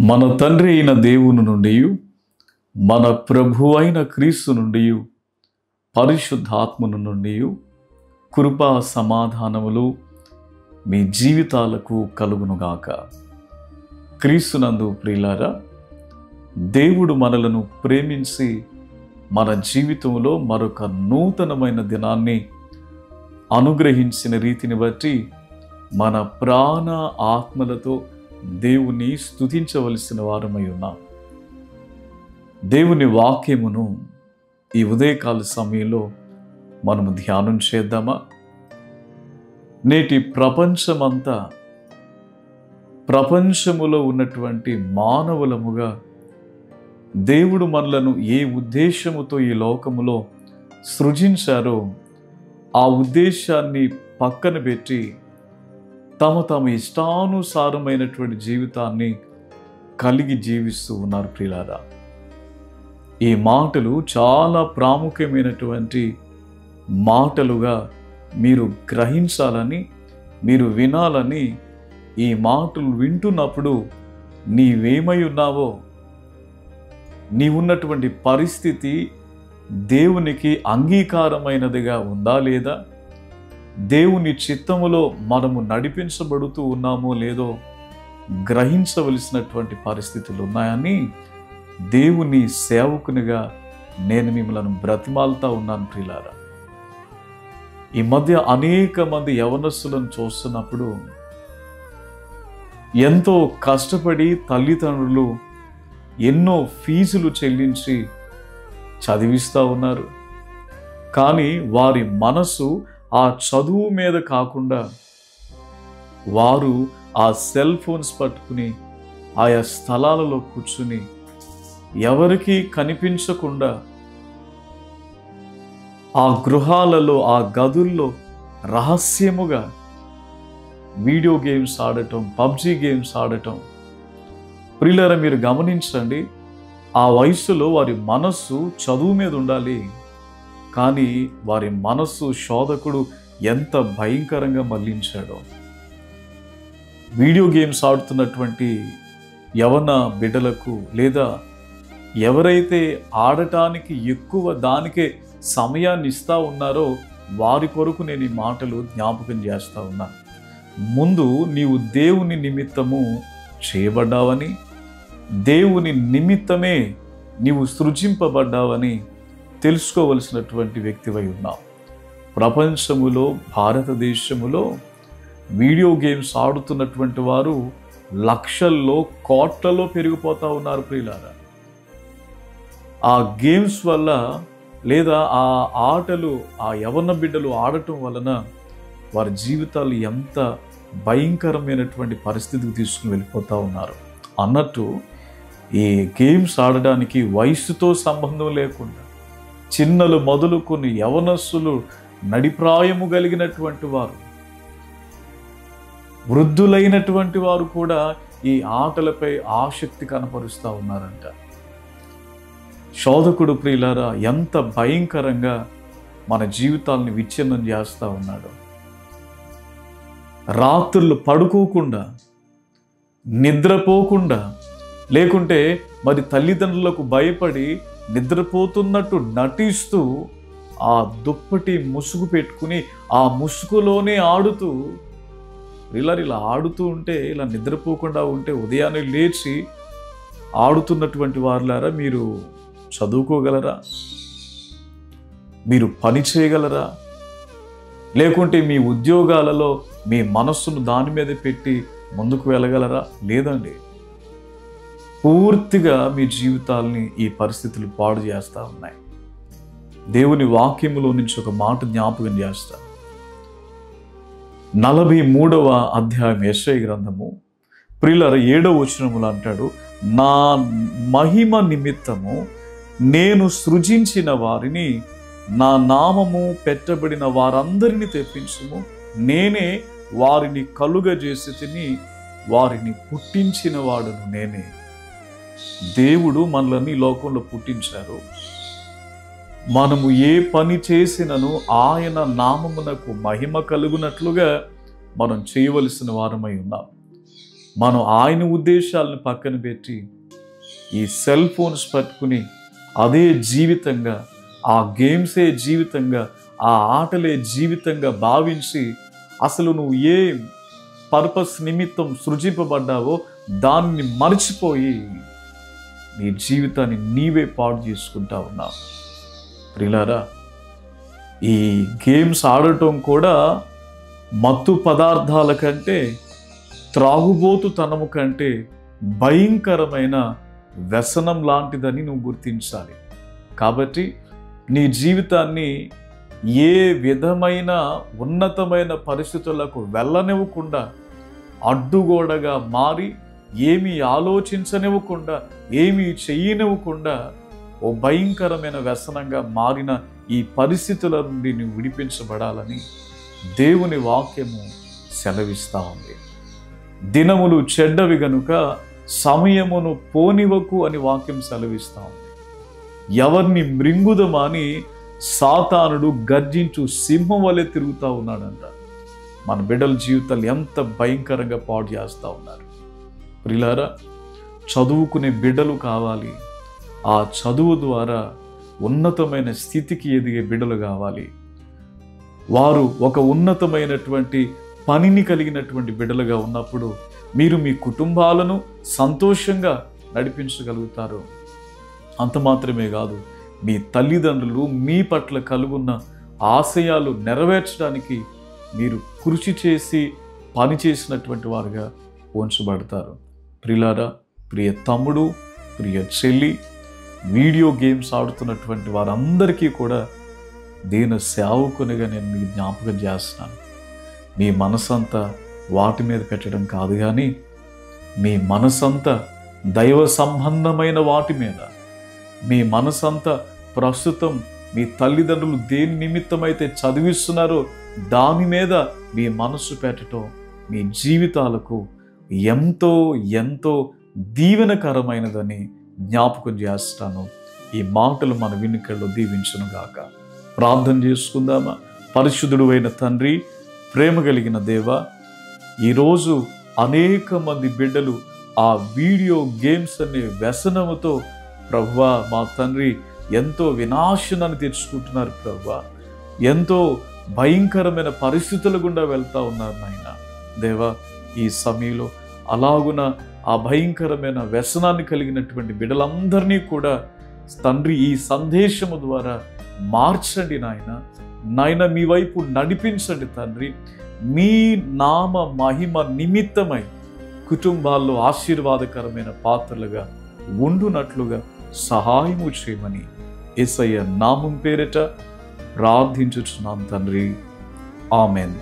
మన తండ్రి అయిన దేవుని నుండి మన ప్రభు అయిన క్రీస్తు నుండి పరిశుద్ధాత్మను నుండి కృపా సమాధానములు మీ జీవితాలకు కలుగునుగాక. క్రీస్తునందు ప్రియులారా, దేవుడు మనలను ప్రేమించి మన జీవితంలో మరొక నూతనమైన దినాన్ని అనుగ్రహించిన రీతిని బట్టి మన ప్రాణ ఆత్మలతో దేవుని స్తుతించవలసిన వారమై ఉన్నాం. దేవుని వాక్యమును ఈ ఉదయకాల సమయంలో మనము ధ్యానం చేద్దామా? నేటి ప్రపంచములో ఉన్నటువంటి మానవులముగా దేవుడు మనలను ఏ ఉద్దేశముతో ఈ లోకములో సృజించారో ఆ ఉద్దేశాన్ని పక్కన పెట్టి తమ ఇష్టానుసారమైనటువంటి జీవితాన్ని కలిగి జీవిస్తూ ఉన్నారు. ప్రియులారా, ఈ మాటలు చాలా ప్రాముఖ్యమైనటువంటి మాటలుగా మీరు గ్రహించాలని, మీరు వినాలని, ఈ మాటలు వింటున్నప్పుడు నీవేమై ఉన్నావో, నీవున్నటువంటి పరిస్థితి దేవునికి అంగీకారమైనదిగా ఉందా లేదా, దేవుని చిత్తములో మనము నడిపించబడుతూ ఉన్నామో లేదో గ్రహించవలసినటువంటి పరిస్థితులు ఉన్నాయని దేవుని సేవకునిగా నేను మిమ్మల్ని బ్రతిమాలుతా ఉన్నాను. ప్రియులారా, ఈ మధ్య అనేక మంది యవనస్తులను చూస్తున్నప్పుడు ఎంతో కష్టపడి తల్లిదండ్రులు ఎన్నో ఫీజులు చెల్లించి చదివిస్తూ ఉన్నారు. కానీ వారి మనసు ఆ చదువు మీద కాకుండా వారు ఆ సెల్ ఫోన్స్ పట్టుకుని ఆయా స్థలాలలో కూర్చుని ఎవరికీ కనిపించకుండా ఆ గృహాలలో, ఆ గదుల్లో రహస్యముగా వీడియో గేమ్స్ ఆడటం, పబ్జీ గేమ్స్ ఆడటం. ప్రియులారా, మీరు గమనించండి, ఆ వయసులో వారి మనస్సు చదువు మీద ఉండాలి, కానీ వారి మనస్సు శోధకుడు ఎంత భయంకరంగా మళ్లించాడో. వీడియో గేమ్స్ ఆడుతున్నటువంటి యవన బిడ్డలకు, లేదా ఎవరైతే ఆడటానికి ఎక్కువ దానికే సమయాన్ని ఇస్తూ ఉన్నారో వారి కొరకు నేను ఈ మాటలు జ్ఞాపకం చేస్తూ ఉన్నాను. ముందు నీవు దేవుని నిమిత్తము చేయబడ్డావని, దేవుని నిమిత్తమే నీవు సృజింపబడ్డావని తెలుసుకోవలసినటువంటి వ్యక్తివై ఉన్నావు. ప్రపంచములో, భారతదేశములో వీడియో గేమ్స్ ఆడుతున్నటువంటి వారు లక్షల్లో, కోట్లలో పెరిగిపోతూ ఉన్నారు. ప్రియులారా, ఆ గేమ్స్ వల్ల, లేదా ఆ ఆటలు ఆ యవన బిడ్డలు ఆడటం వలన వారి జీవితాలు ఎంత భయంకరమైనటువంటి పరిస్థితికి తీసుకుని వెళ్ళిపోతూ ఉన్నారు. అన్నట్టు ఈ గేమ్స్ ఆడడానికి వయసుతో సంబంధం లేకుండా చిన్నలు మొదలుకొని యవనస్సులు, నడిప్రాయము కలిగినటువంటి వారు, వృద్ధులైనటువంటి వారు కూడా ఈ ఆటలపై ఆసక్తి కనపరుస్తూ ఉన్నారంట. శోధకుడు ప్రియులారా ఎంత భయంకరంగా మన జీవితాలను విచ్ఛిన్నం చేస్తూ ఉన్నాడు. రాత్రులు పడుకోకుండా, నిద్రపోకుండా, లేకుంటే మరి తల్లిదండ్రులకు భయపడి నిద్రపోతున్నట్టు నటిస్తూ ఆ దుప్పటి ముసుగు పెట్టుకుని ఆ ముసుగులోనే ఆడుతూ, ఇలా ఆడుతూ ఉంటే, ఇలా నిద్రపోకుండా ఉంటే ఉదయాన్నే లేచి ఆడుతున్నటువంటి వారులారా, మీరు చదువుకోగలరా? మీరు పని చేయగలరా? లేకుంటే మీ ఉద్యోగాలలో మీ మనస్సును దాని మీద పెట్టి ముందుకు వెళ్ళగలరా? లేదండి. పూర్తిగా మీ జీవితాల్ని ఈ పరిస్థితులు పాడు చేస్తూ ఉన్నాయి. దేవుని వాక్యములో నుంచి ఒక మాట జ్ఞాపకం చేస్తా. 43వ అధ్యాయం యెషయా గ్రంథము ప్రియులారా 7వ వచనములో అంటాడు, నా మహిమ నిమిత్తము నేను సృజించిన వారిని, నా నామము పెట్టబడిన వారందరినీ తెప్పించుము, నేనే వారిని కలుగజేసి తిని వారిని పుట్టించిన వాడును నేనే. దేవుడు మనల్ని లోకంలో పుట్టించారు. మనము ఏ పని చేసినను ఆయన నామమునకు మహిమ కలుగునట్లుగా మనం చేయవలసిన వారమై ఉన్నాం. మనం ఆయన ఉద్దేశాలను పక్కన పెట్టి ఈ సెల్ ఫోన్స్ పట్టుకుని అదే జీవితంగా, ఆ గేమ్సే జీవితంగా, ఆ ఆటలే జీవితంగా భావించి అసలు నువ్వు ఏ పర్పస్ నిమిత్తం సృజింపబడ్డావో దాన్ని మర్చిపోయి నీ జీవితాన్ని నీవే పాడు చేసుకుంటా ఉన్నావు. ప్రియులారా, ఈ గేమ్స్ ఆడటం కూడా మత్తు పదార్థాల కంటే, త్రాగుబోతుతనము కంటే భయంకరమైన వ్యసనం లాంటిదని నువ్వు గుర్తించాలి. కాబట్టి నీ జీవితాన్ని ఏ విధమైన ఉన్నతమైన పరిస్థితులకు వెళ్ళనివ్వకుండా, అడ్డుగోడగా మారి ఏమీ ఆలోచించనివ్వకుండా, ఏమీ చెయ్యనివ్వకుండా ఓ భయంకరమైన వ్యసనంగా మారిన ఈ పరిస్థితుల నుండి నువ్వు విడిపించబడాలని దేవుని వాక్యము సెలవిస్తా ఉంది. దినములు చెడ్డవి గనుక సమయమును పోనివకు అని వాక్యం సెలవిస్తా ఉంది. ఎవరిని మృంగుదమని సాతానుడు గర్జించు సింహం వలె తిరుగుతూ ఉన్నాడంట. మన బిడ్డల జీవితాలు ఎంత భయంకరంగా పాడు చేస్తూ ఉన్నారు. ప్రియులారా, చదువుకునే బిడ్డలు కావాలి. ఆ చదువు ద్వారా ఉన్నతమైన స్థితికి ఎదిగే బిడ్డలు కావాలి. వారు ఒక ఉన్నతమైనటువంటి పనిని కలిగినటువంటి బిడ్డలుగా ఉన్నప్పుడు మీరు మీ కుటుంబాలను సంతోషంగా నడిపించగలుగుతారు. అంత మాత్రమే కాదు, మీ తల్లిదండ్రులు మీ పట్ల కలుగున్న ఆశయాలు నెరవేర్చడానికి మీరు కృషి చేసి పని చేసినటువంటి వారుగా ఉంచబడతారు. ప్రియులారా, ప్రియ తమ్ముడు, ప్రియ చెల్లి, వీడియో గేమ్స్ ఆడుతున్నటువంటి వారందరికీ కూడా దీన సేవకునిగా నేను మీకు జ్ఞాపకం చేస్తున్నాను. మీ మనసంతా వాటి మీద పెట్టడం కాదు, కానీ మీ మనసంతా దైవ సంబంధమైన వాటి మీద, మీ మనసంతా ప్రస్తుతం మీ తల్లిదండ్రులు దేని నిమిత్తమైతే చదివిస్తున్నారో దాని మీద మీ మనస్సు పెట్టడం మీ జీవితాలకు ఎంతో ఎంతో దీవెనకరమైనదని జ్ఞాపకం చేస్తాను. ఈ మాటలు మన వినికిడిలో దీవించును గాక. ప్రార్థన చేసుకుందామా? పరిశుద్ధుడు అయిన తండ్రి, ప్రేమ కలిగిన దేవా, ఈరోజు అనేక మంది బిడ్డలు ఆ వీడియో గేమ్స్ అనే వ్యసనముతో ప్రభువా మా తండ్రి ఎంతో వినాశనాన్ని తెచ్చుకుంటున్నారు. ప్రభువా, ఎంతో భయంకరమైన పరిస్థితుల గుండా వెళ్తూ ఉన్నారు నాయన. దేవా, ఈ సమయంలో అలాగున ఆ భయంకరమైన వ్యసనాన్ని కలిగినటువంటి బిడ్డలందరినీ కూడా తండ్రి ఈ సందేశము ద్వారా మార్చండి నాయన. నాయన, మీ వైపు నడిపించండి తండ్రి. మీ నామ మహిమ నిమిత్తమై కుటుంబాల్లో ఆశీర్వాదకరమైన పాత్రలుగా ఉండునట్లుగా సహాయము చేయమని యేసయ్య నామం పేరిట ప్రార్థించుచున్నాం తండ్రి. ఆమెన్.